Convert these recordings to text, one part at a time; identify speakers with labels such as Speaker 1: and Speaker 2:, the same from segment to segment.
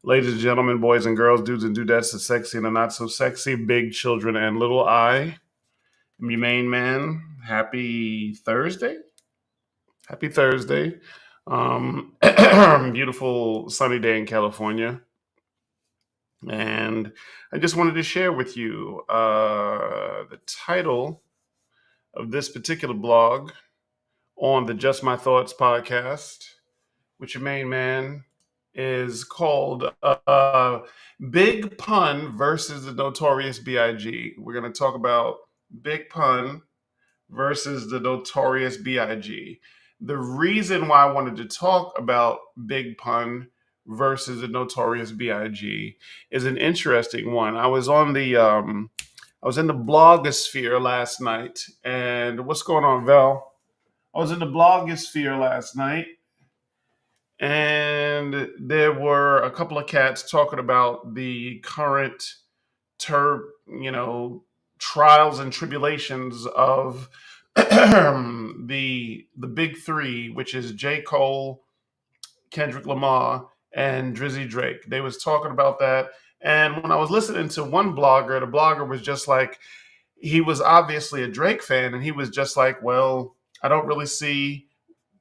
Speaker 1: Ladies and gentlemen, boys and girls, dudes and dudettes, the sexy and the not so sexy, big children and little I am your main man. Happy Thursday. Happy Thursday. Beautiful sunny day in California. And I just wanted to share with you the title of this particular blog on the Just My Thoughts podcast, with your main man, is called Big Pun versus the Notorious B.I.G. We're going to talk about Big Pun versus the Notorious B.I.G. The reason why I wanted to talk about Big Pun versus the Notorious B.I.G. is an interesting one. I was in the blogosphere last night, and what's going on, Val? I was in the blogosphere last night, and there were a couple of cats talking about the current you know, trials and tribulations of the big three, which is J. Cole, Kendrick Lamar, and Drizzy Drake. They was talking about that, and when I was listening to one blogger, the blogger was just like, he was obviously a Drake fan, and he was just like, well, I don't really see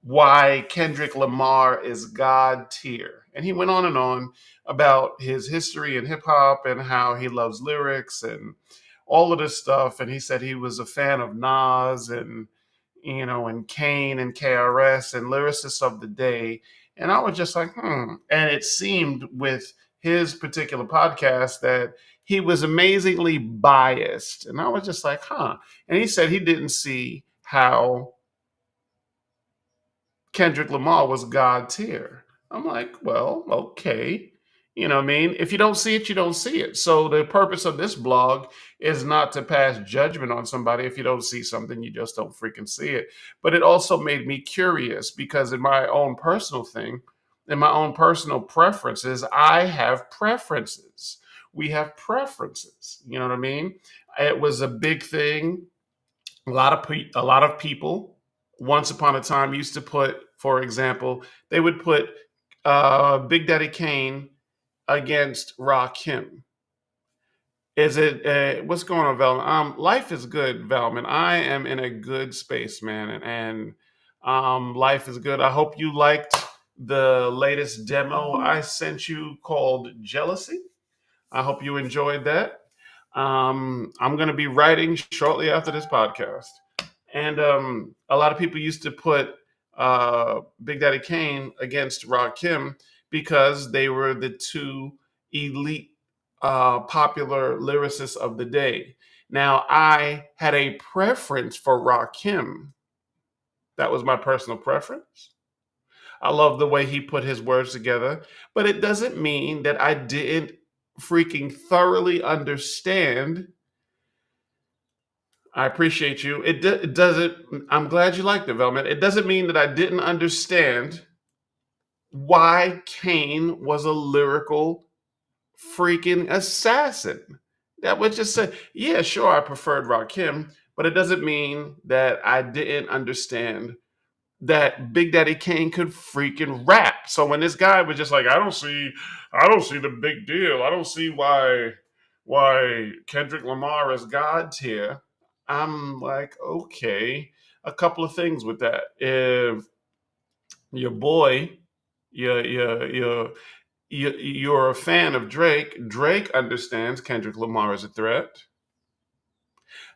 Speaker 1: why Kendrick Lamar is God tier. And he went on about his history in hip hop and how he loves lyrics and all of this stuff. And he said he was a fan of Nas and, and Kane and KRS and lyricists of the day. And I was just like, And it seemed with his particular podcast that he was amazingly biased. And I was just like, And he said he didn't see how Kendrick Lamar was God tier. I'm like, well, okay. You know what I mean? If you don't see it, you don't see it. So the purpose of this blog is not to pass judgment on somebody. If you don't see something, you just don't freaking see it. But it also made me curious because in my own personal thing, in my own personal preferences, I have preferences. We have preferences. You know what I mean? It was a big thing. A lot of people once upon a time used to put, for example, they would put Big Daddy Kane against Rakim. Is it what's going on, Velman? Life is good, Velman. I am in a good space, man, and life is good. I hope you liked the latest demo I sent you called Jealousy. I hope you enjoyed that. I'm going to be writing shortly after this podcast. And a lot of people used to put Big Daddy Kane against Rakim because they were the two elite popular lyricists of the day. Now, I had a preference for Rakim. That was my personal preference. I love the way he put his words together, but it doesn't mean that I didn't freaking thoroughly understand. I appreciate you. It doesn't. I'm glad you like development. It doesn't mean that I didn't understand why Kane was a lyrical freaking assassin. That would just say, yeah, sure, I preferred Rakim, but it doesn't mean that I didn't understand that Big Daddy Kane could freaking rap. So when this guy was just like, I don't see the big deal. I don't see why Kendrick Lamar is God tier. I'm like, okay, a couple of things with that. If your boy, you're you're a fan of Drake. Drake understands Kendrick Lamar is a threat.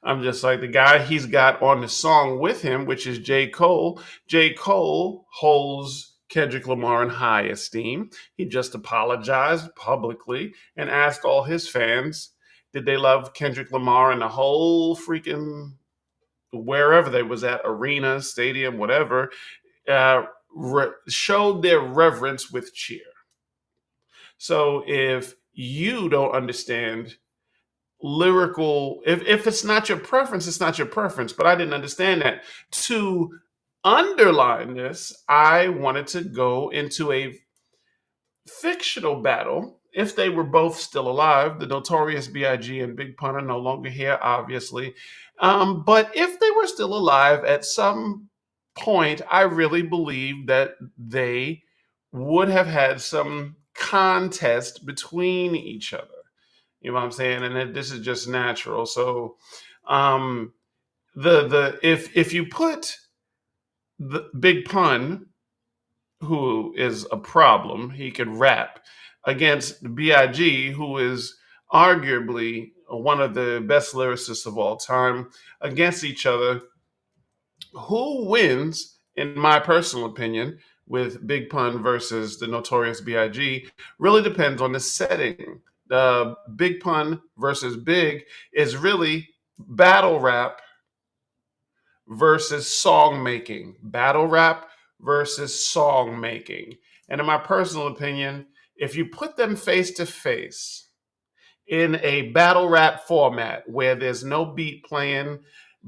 Speaker 1: I'm just like the guy he's got on the song with him, which is J. Cole. J. Cole holds Kendrick Lamar in high esteem. He just apologized publicly and asked all his fans, did they love Kendrick Lamar in the whole freaking wherever they was at, arena, stadium, whatever, showed their reverence with cheer. So if you don't understand lyrical, if it's not your preference, it's not your preference, but I didn't understand that. To underline this, I wanted to go into a fictional battle. If they were both still alive, the Notorious B.I.G. and Big Pun are no longer here, obviously. But if they were still alive at some point, I really believe that they would have had some contest between each other. You know what I'm saying? And this is just natural. So um the if you put the Big Pun, who is a problem, he could rap, against B.I.G, who is arguably one of the best lyricists of all time, against each other, who wins, in my personal opinion, with Big Pun versus the Notorious B.I.G. really depends on the setting. Big Pun versus Big is really battle rap versus song making. Battle rap versus song making. And in my personal opinion, if you put them face to face in a battle rap format where there's no beat playing,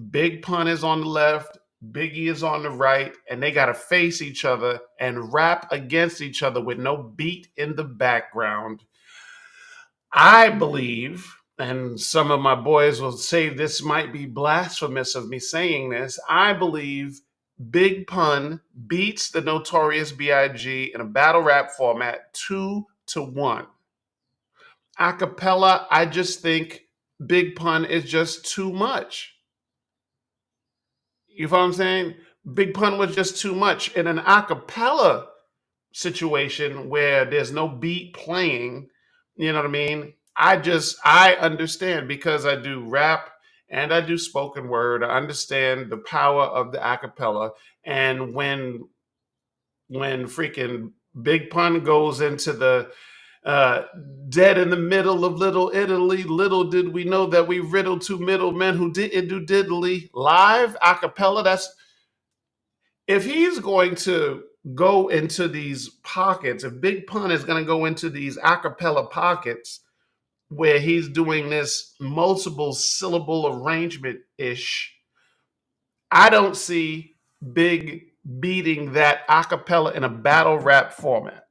Speaker 1: Big Pun is on the left, Biggie is on the right, and they got to face each other and rap against each other with no beat in the background. I believe, and some of my boys will say this might be blasphemous of me saying this, I believe Big Pun beats the Notorious B.I.G. in a battle rap format 2-1. Acapella, I just think Big Pun is just too much. You know what I'm saying? Big Pun was just too much. In an acapella situation where there's no beat playing, you know what I mean? I understand because I do rap and I do spoken word. I understand the power of the acapella. And when freaking Big Pun goes into the uh, dead in the middle of Little Italy, little did we know that we riddled two middlemen who didn't do diddly, live acapella. That's, if he's going to go into these pockets, if Big Pun is going to go into these acapella pockets where he's doing this multiple syllable arrangement ish, I don't see Big beating that acapella in a battle rap format.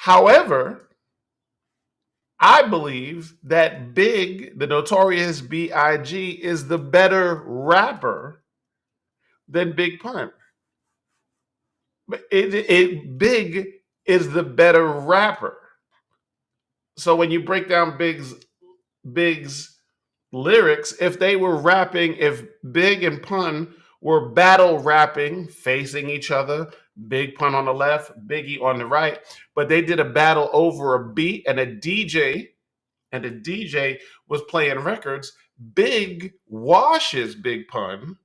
Speaker 1: However, I believe that Big, the Notorious B.I.G, is the better rapper than Big Pun. But Big is the better rapper. So when you break down Big's lyrics, if they were rapping, if Big and Pun were battle rapping, facing each other, Big Pun on the left, Biggie on the right, but they did a battle over a beat and a DJ, and the DJ was playing records, Big washes Big Pun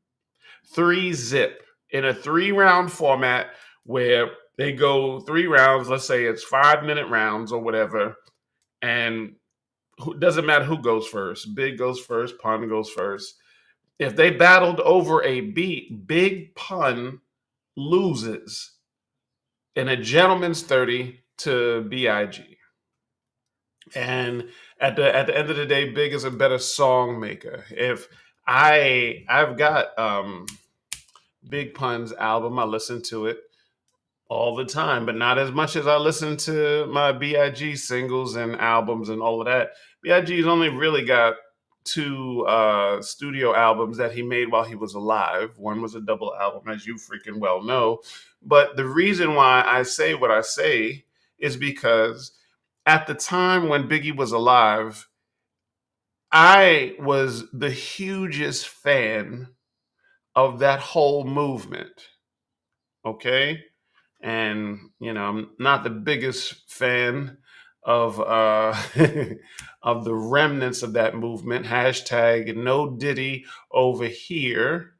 Speaker 1: 3-0 in a 3-round format where they go 3 rounds. Let's say it's 5-minute rounds or whatever, and doesn't matter who goes first. Big goes first, Pun goes first. If they battled over a beat, Big Pun loses in a gentleman's 30 to B.I.G. And at the end of the day, Big is a better song maker. If I've got Big Pun's album, I listen to it all the time, but not as much as I listen to my B.I.G singles and albums and all of that. B.I.G's only really got two studio albums that he made while he was alive. One was a double album, as you freaking well know. But the reason why I say what I say is because at the time when Biggie was alive, I was the hugest fan of that whole movement. Okay. And I'm not the biggest fan of of the remnants of that movement. Hashtag no Diddy over here.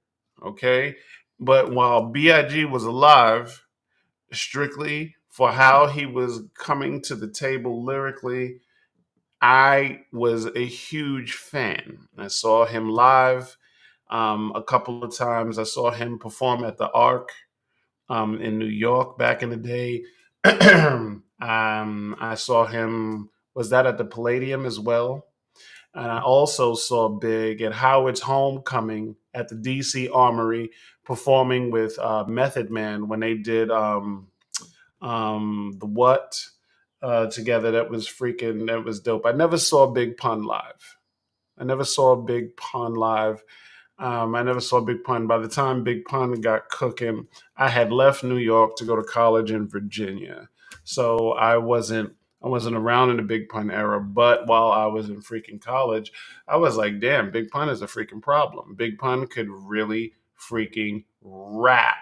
Speaker 1: Okay. But while B.I.G was alive, strictly for how he was coming to the table lyrically, I was a huge fan. I saw him live a couple of times. I saw him perform at the Arc in New York back in the day. I saw him, was that at the Palladium as well? And I also saw Big at Howard's Homecoming at the DC Armory performing with Method Man when they did the What together. That was dope. I never saw Big Pun live. I never saw Big Pun live. I never saw Big Pun. By the time Big Pun got cooking, I had left New York to go to college in Virginia. So I wasn't around in the Big Pun era, but while I was in freaking college, I was like, damn, Big Pun is a freaking problem. Big Pun could really freaking rap,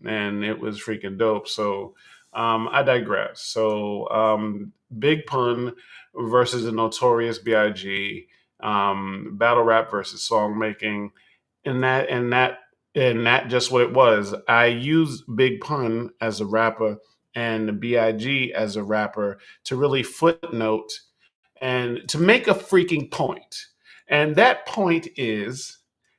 Speaker 1: and it was freaking dope. So I digress. So Big Pun versus the Notorious B.I.G. Battle rap versus song making, and that just what it was. I use Big Pun as a rapper and Big as a rapper to really footnote and to make a freaking point. And that point is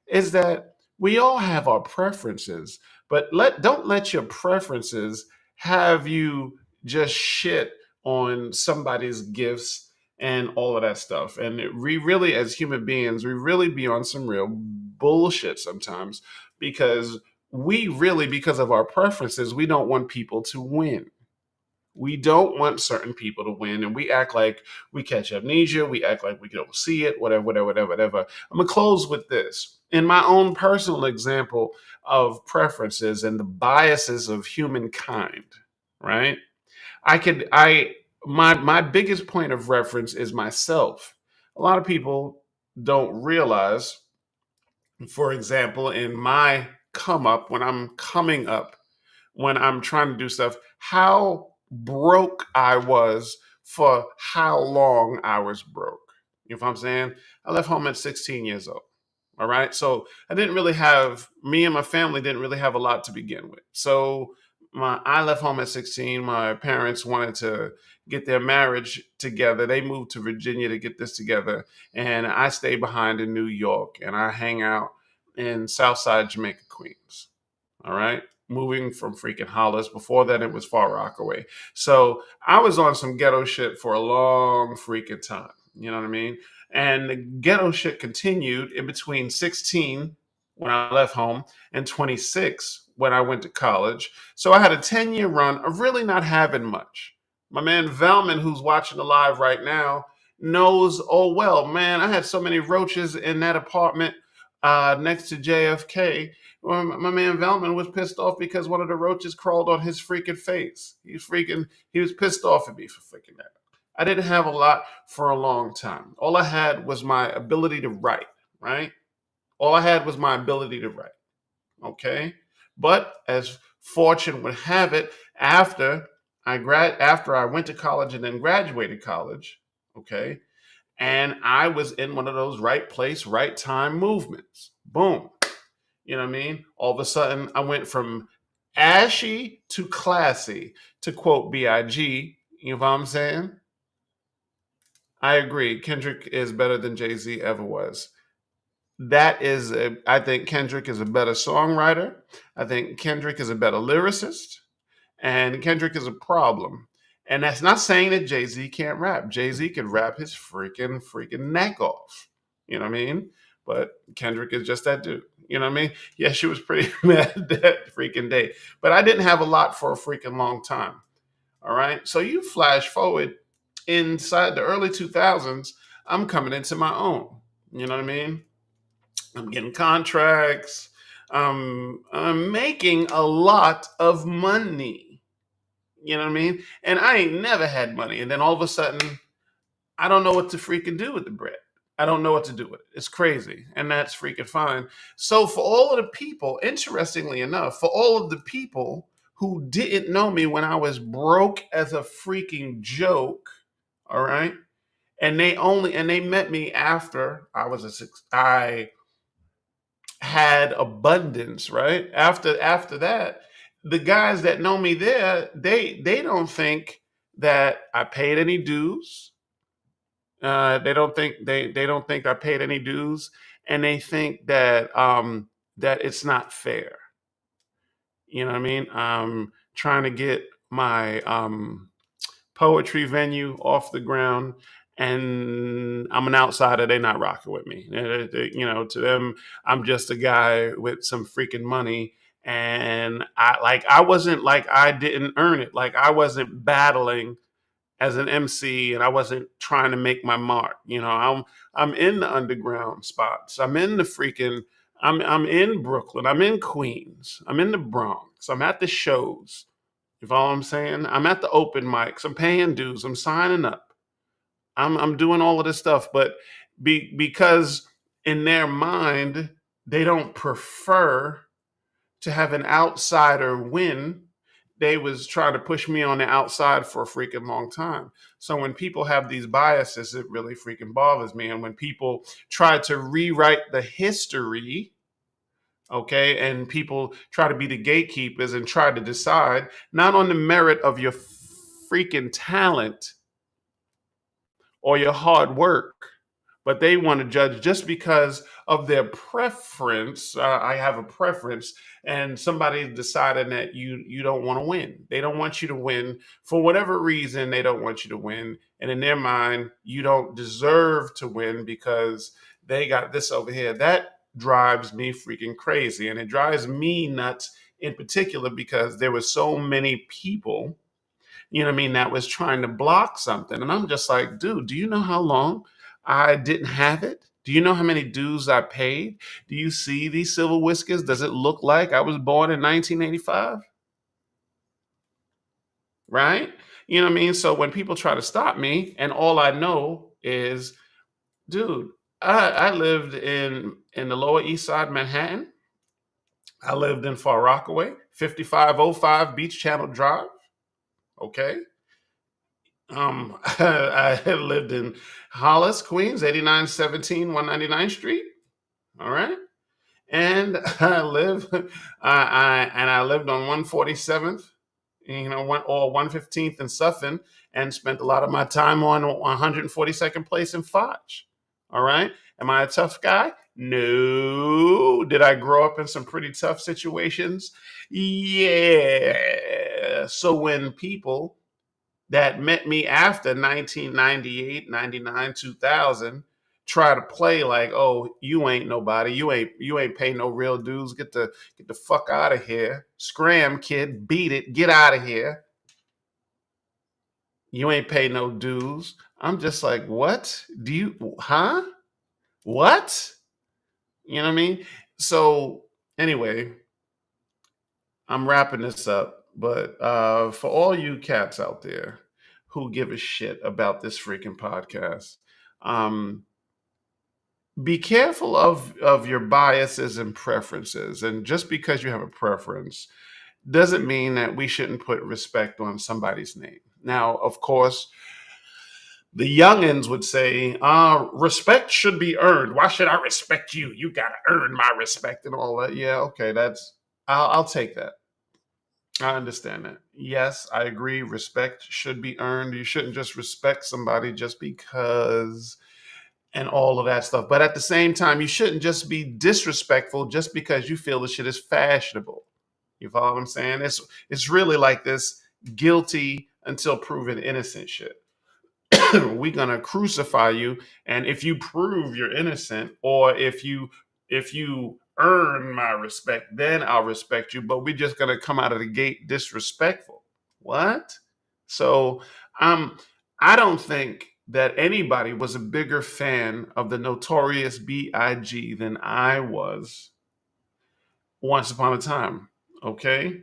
Speaker 1: that we all have our preferences, but don't let your preferences have you just shit on somebody's gifts and all of that stuff. And we really, as human beings, we really be on some real bullshit sometimes because because of our preferences, we don't want people to win. We don't want certain people to win, and we act like we catch amnesia. We act like we don't see it, whatever, whatever, whatever, whatever. I'm gonna close with this. In my own personal example of preferences and the biases of humankind, right? My biggest point of reference is myself. A lot of people don't realize, for example, in my come up, when I'm coming up, when I'm trying to do stuff, how broke I was for how long I was broke. You know what I'm saying? I left home at 16 years old. All right. So me and my family didn't really have a lot to begin with. So I left home at 16. My parents wanted to get their marriage together. They moved to Virginia to get this together. And I stayed behind in New York and I hang out in Southside Jamaica, Queens. All right. Moving from freaking Hollis. Before that, it was Far Rockaway. So I was on some ghetto shit for a long freaking time. You know what I mean? And the ghetto shit continued in between 16 when I left home and 26 when I went to college. So I had a 10-year run of really not having much. My man Velman, who's watching the live right now, knows, oh well, man, I had so many roaches in that apartment next to JFK. Well, my man Velman was pissed off because one of the roaches crawled on his freaking face. He was pissed off at me for freaking that. I didn't have a lot for a long time. All I had was my ability to write, right? All I had was my ability to write, okay? But as fortune would have it, after I went to college and then graduated college, okay? And I was in one of those right place, right time movements. Boom. You know what I mean? All of a sudden, I went from ashy to classy, to quote Big. You know what I'm saying? I agree. Kendrick is better than Jay Z ever was. I think Kendrick is a better songwriter. I think Kendrick is a better lyricist. And Kendrick is a problem. And that's not saying that Jay Z can't rap. Jay Z could rap his freaking neck off. You know what I mean? But Kendrick is just that dude. You know what I mean? Yeah, she was pretty mad that freaking day. But I didn't have a lot for a freaking long time. All right. So you flash forward inside the early 2000s, I'm coming into my own. You know what I mean? I'm getting contracts. I'm making a lot of money. You know what I mean? And I ain't never had money. And then all of a sudden, I don't know what to freaking do with the bread. I don't know what to do with it. It's crazy. And that's freaking fine. So, for all of the people, interestingly enough, for all of the people who didn't know me when I was broke as a freaking joke, all right? And they met me after I had abundance, right? After that, the guys that know me there, they don't think that I paid any dues. They don't think I paid any dues, and they think that it's not fair. You know what I mean? I'm trying to get my poetry venue off the ground, and I'm an outsider. They're not rocking with me. To them, I'm just a guy with some freaking money. And I wasn't like I didn't earn it. Like I wasn't battling as an MC, and I wasn't trying to make my mark. I'm in the underground spots. I'm in Brooklyn. I'm in Queens. I'm in the Bronx. I'm at the shows. You follow what I'm saying? I'm at the open mics. I'm paying dues. I'm signing up. I'm doing all of this stuff, but because in their mind they don't prefer to have an outsider win. They was trying to push me on the outside for a freaking long time. So when people have these biases, it really freaking bothers me. And when people try to rewrite the history, okay, and people try to be the gatekeepers and try to decide not on the merit of your freaking talent or your hard work, but they want to judge just because of their preference. I have a preference, and somebody decided that you don't want to win. They don't want you to win for whatever reason. They don't want you to win, and in their mind, you don't deserve to win because they got this over here. That drives me freaking crazy, and it drives me nuts in particular because there were so many people, you know what I mean, that was trying to block something. And I'm just like, dude, do you know how long I didn't have it? Do you know how many dues I paid? Do you see these silver whiskers? Does it look like I was born in 1985? Right? You know what I mean? So when people try to stop me, and all I know is, dude, I lived in the Lower East Side, Manhattan. I lived in Far Rockaway, 5505 Beach Channel Drive. Okay. I lived in Hollis, Queens, 8917 199th Street. All right. And I lived on 147th, one or 115th in Sutphin, and spent a lot of my time on 142nd Place in Foch. All right. Am I a tough guy? No. Did I grow up in some pretty tough situations? Yeah. So when people that met me after 1998, 99, 2000 try to play like, oh, you ain't nobody, you ain't pay no real dues, get the fuck out of here, scram kid, beat it, get out of here, you ain't pay no dues. I'm just like, what do you, huh, what, you know what I mean? So anyway, I'm wrapping this up, but for all you cats out there who give a shit about this freaking podcast, um, be careful of your biases and preferences. And just because you have a preference doesn't mean that we shouldn't put respect on somebody's name. Now, of course, the youngins would say, respect should be earned. Why should I respect you? You got to earn my respect and all that. Yeah, okay, I'll take that. I understand that. Yes, I agree. Respect should be earned. You shouldn't just respect somebody just because and all of that stuff. But at the same time, you shouldn't just be disrespectful just because you feel the shit is fashionable. You follow what I'm saying? It's really like this guilty until proven innocent shit. We're gonna crucify you, and if you prove you're innocent, or if you earn my respect, then I'll respect you. But we're just gonna come out of the gate disrespectful. What? So um I don't think that anybody was a bigger fan of the Notorious B.I.G than I was once upon a time. Okay?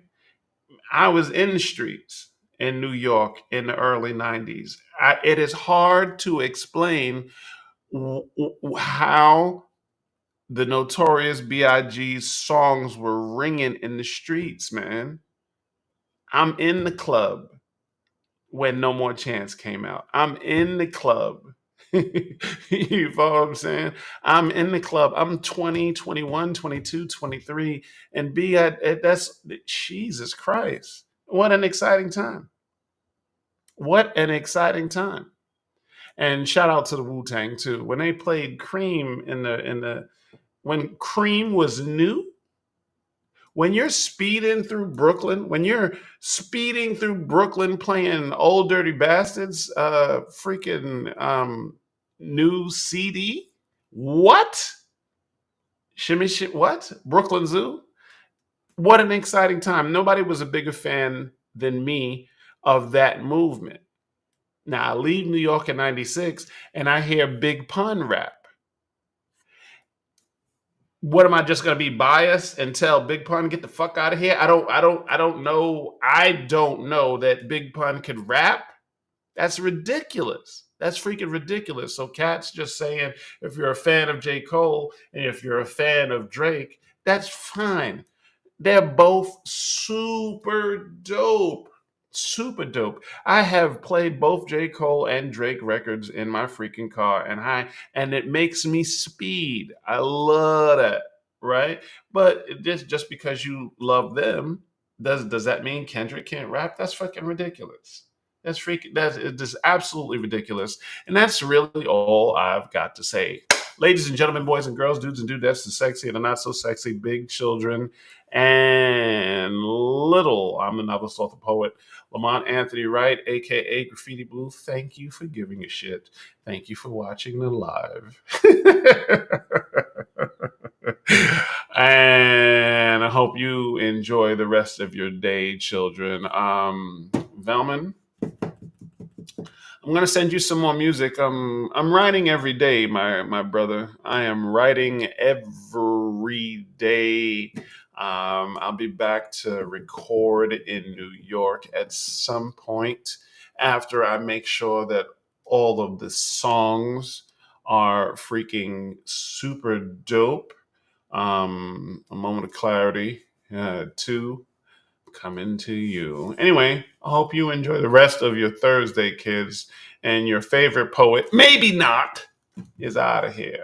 Speaker 1: I was in the streets in New York in the early 90s. It is hard to explain how the Notorious B.I.G.'s songs were ringing in the streets, man. I'm in the club when No More Chance came out. I'm in the club. You follow what I'm saying? I'm in the club. I'm 20, 21, 22, 23, and be at that's Jesus Christ. What an exciting time. What an exciting time. And shout out to the Wu-Tang too. When they played Cream in the when Cream was new, when you're speeding through Brooklyn, when you're speeding through Brooklyn playing Old Dirty Bastards, freaking new CD, what? Shimmy shit, what? Brooklyn Zoo? What an exciting time. Nobody was a bigger fan than me of that movement. Now, I leave New York in 96 and I hear Big Pun rap. What am I just gonna be biased and tell Big Pun get the fuck out of here? I don't know. I don't know that Big Pun could rap. That's ridiculous. That's freaking ridiculous. So Cat's just saying if you're a fan of J. Cole and if you're a fan of Drake, that's fine. They're both super dope. Super dope. I have played both J. Cole and Drake records in my freaking car, and it makes me speed. I love that, right? But just because you love them, does that mean Kendrick can't rap? That's fucking ridiculous. That's freaking that's it is absolutely ridiculous. And that's really all I've got to say. Ladies and gentlemen, boys and girls, dudes and dudettes, the sexy and the not so sexy, big children and little. I'm the novelist, author, poet, Lamont Anthony Wright, aka Graffiti Blue. Thank you for giving a shit. Thank you for watching the live. And I hope you enjoy the rest of your day, children. Velman, I'm gonna send you some more music. I'm writing every day, my brother. I am writing every day. I'll be back to record in New York at some point after I make sure that all of the songs are freaking super dope. A moment of clarity. Two coming to you. Anyway, I hope you enjoy the rest of your Thursday, kids, and your favorite poet, maybe not, is out of here.